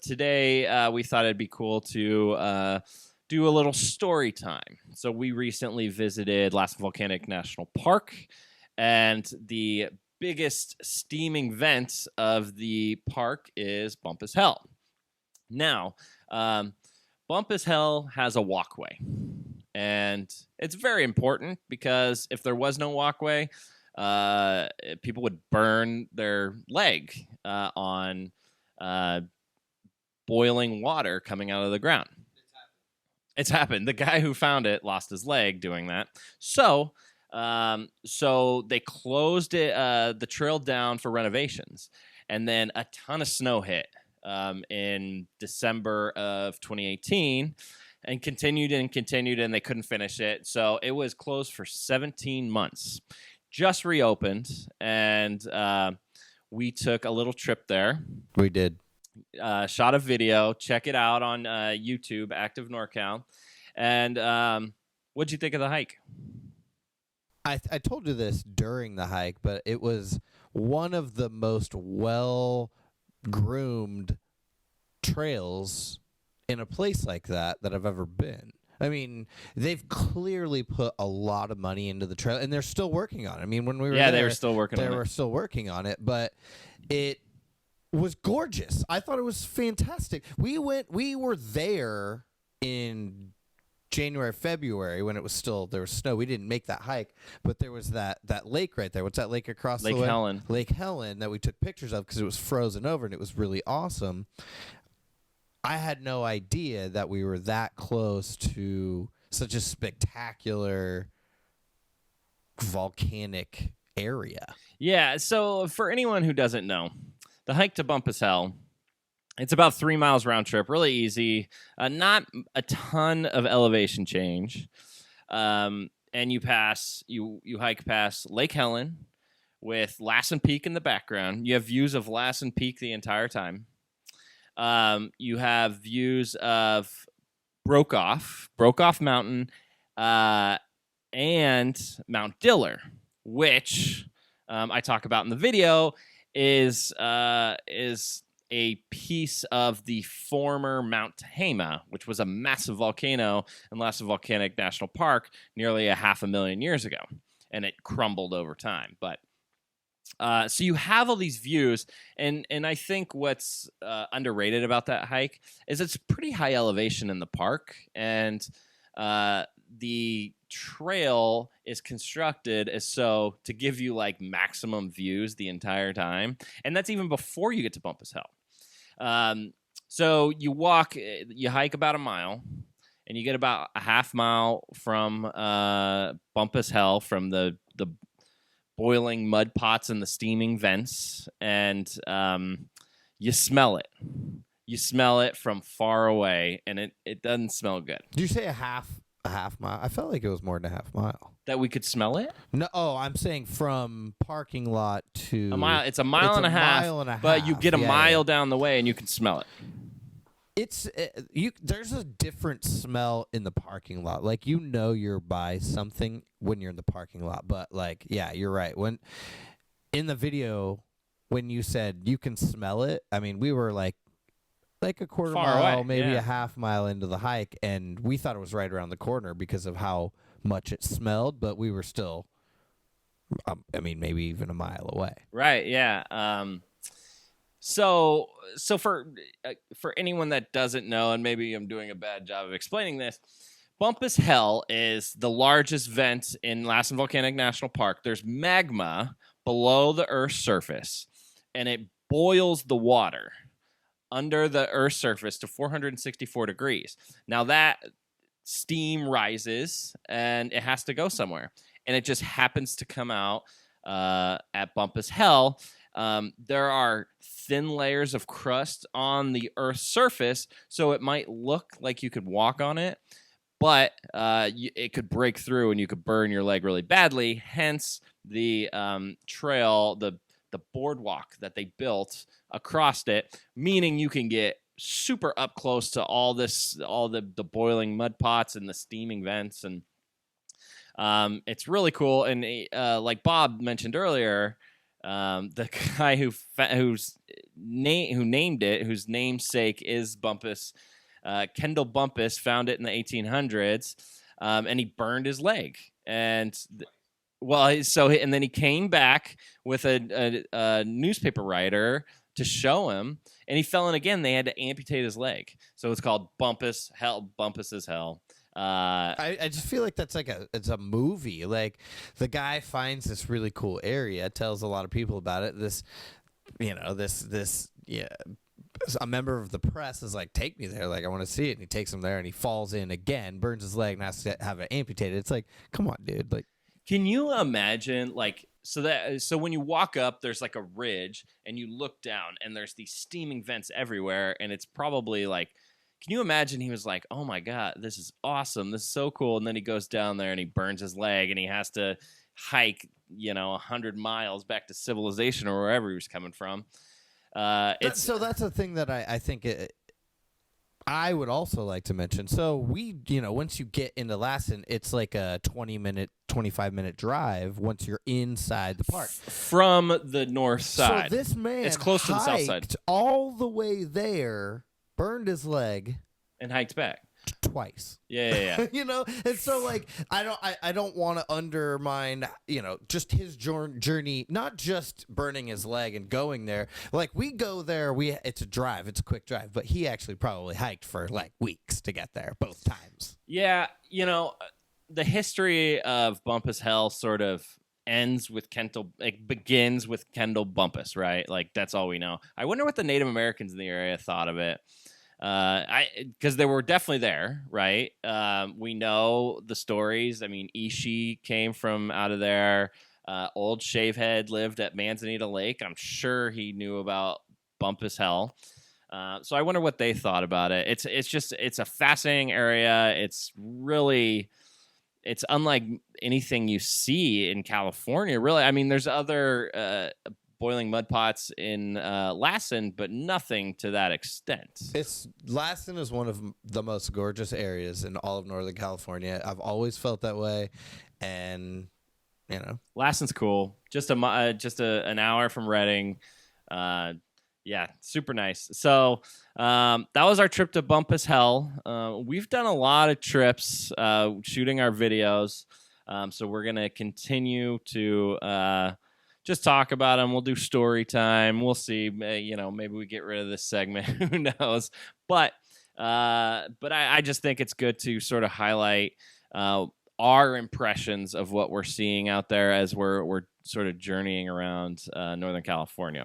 today we thought it'd be cool to do a little story time. So we recently visited Lassen Volcanic National Park, and the biggest steaming vent of the park is Bumpass Hell. Now, Bumpass Hell has a walkway, and it's very important because if there was no walkway, people would burn their leg on boiling water coming out of the ground. It's happened. The guy who found it lost his leg doing that. So they closed it, the trail down for renovations, and then a ton of snow hit in December of 2018, and continued, and they couldn't finish it. So it was closed for 17 months. Just reopened, and we took a little trip there. We did. Shot a video. Check it out on YouTube, Active NorCal. And what'd you think of the hike? I told you this during the hike, but it was one of the most well-groomed trails in a place like that I've ever been. I mean, they've clearly put a lot of money into the trail, and they're still working on it. I mean, when we were there, they were still working on it. They were still working on it, but it was gorgeous. I thought it was fantastic. We were there in January, February when there was snow. We didn't make that hike, but there was that lake right there. What's that lake across the way? Lake Helen. Lake Helen that we took pictures of because it was frozen over, and it was really awesome. I had no idea that we were that close to such a spectacular volcanic area. Yeah, so for anyone who doesn't know, the hike to Bumpass Hell, it's about 3 miles round trip, really easy, not a ton of elevation change. And you hike past Lake Helen with Lassen Peak in the background. You have views of Lassen Peak the entire time. You have views of Broke Off Mountain, and Mount Diller, which I talk about in the video is a piece of the former Mount Tehama, which was a massive volcano in Lassen Volcanic National Park nearly 500,000 years ago, and it crumbled over time. But so you have all these views, and I think what's underrated about that hike is it's pretty high elevation in the park, and the trail is constructed as so to give you like maximum views the entire time, and that's even before you get to Bumpass Hell. So you hike about a mile, and you get about a half mile from Bumpass Hell, from the boiling mud pots and the steaming vents, and you smell it. You smell it from far away, and it doesn't smell good. Did you say a half mile? I felt like it was more than a half mile. That we could smell it? No, I'm saying from parking lot to a mile. It's a mile and a half, but you get a mile down the way, and you can smell it. There's a different smell in the parking lot. Like, you're by something when you're in the parking lot. But like, yeah, you're right. When in the video, when you said you can smell it, I mean, we were like a quarter far mile, away, maybe yeah. a half mile into the hike, and we thought it was right around the corner because of how much it smelled. But we were still, maybe even a mile away. Right. Yeah. So for anyone that doesn't know, and maybe I'm doing a bad job of explaining this, Bumpass Hell is the largest vent in Lassen Volcanic National Park. There's magma below the Earth's surface, and it boils the water under the Earth's surface to 464 degrees. Now that steam rises, and it has to go somewhere, and it just happens to come out at Bumpass Hell. There are thin layers of crust on the Earth's surface, so it might look like you could walk on it, but it could break through and you could burn your leg really badly. Hence, the trail, the boardwalk that they built across it, meaning you can get super up close to all the boiling mud pots and the steaming vents, and it's really cool. And like Bob mentioned earlier, The guy who named it, whose namesake is Bumpass, Kendall Bumpass, found it in the 1800s, and he burned his leg. And and then he came back with a newspaper writer to show him, and he fell in again. They had to amputate his leg, so it's called Bumpass Hell. Bumpass Hell. I just feel like that's like it's a movie. Like the guy finds this really cool area, tells a lot of people about it. A member of the press is like, take me there. Like, I want to see it. And he takes him there, and he falls in again, burns his leg, and has to have it amputated. It's like, come on, dude. Like, can you imagine, like, so when you walk up, there's like a ridge, and you look down, and there's these steaming vents everywhere, and it's probably like, can you imagine he was like, oh my God, this is awesome. This is so cool. And then he goes down there and he burns his leg, and he has to hike, 100 miles back to civilization or wherever he was coming from. So that's a thing that I think I would also like to mention. So once you get into Lassen, it's like a 25-minute drive once you're inside the park. From the north side. So this man it's close to the south side. All the way there, burned his leg, and hiked back twice. Yeah. And so like I don't want to undermine just his journey, not just burning his leg and going there. Like we go there, it's a drive, it's a quick drive, but he actually probably hiked for like weeks to get there both times. Yeah, the history of Bumpass Hell sort of ends with begins with Kendall Bumpass, right? Like that's all we know. I wonder what the Native Americans in the area thought of it. Because they were definitely there, right? We know the stories. I mean, Ishi came from out of there. Old Shavehead lived at Manzanita Lake. I'm sure he knew about Bumpass Hell. So I wonder what they thought about it. It's a fascinating area. It's unlike anything you see in California, really. I mean, there's other boiling mud pots in Lassen, but nothing to that extent. Lassen is one of the most gorgeous areas in all of Northern California. I've always felt that way, and Lassen's cool. Just an hour from Redding. Yeah, super nice. So that was our trip to Bumpass Hell. We've done a lot of trips shooting our videos, so we're gonna continue to just talk about them. We'll do story time. We'll see. Maybe we get rid of this segment. Who knows? But I just think it's good to sort of highlight our impressions of what we're seeing out there as we're sort of journeying around Northern California.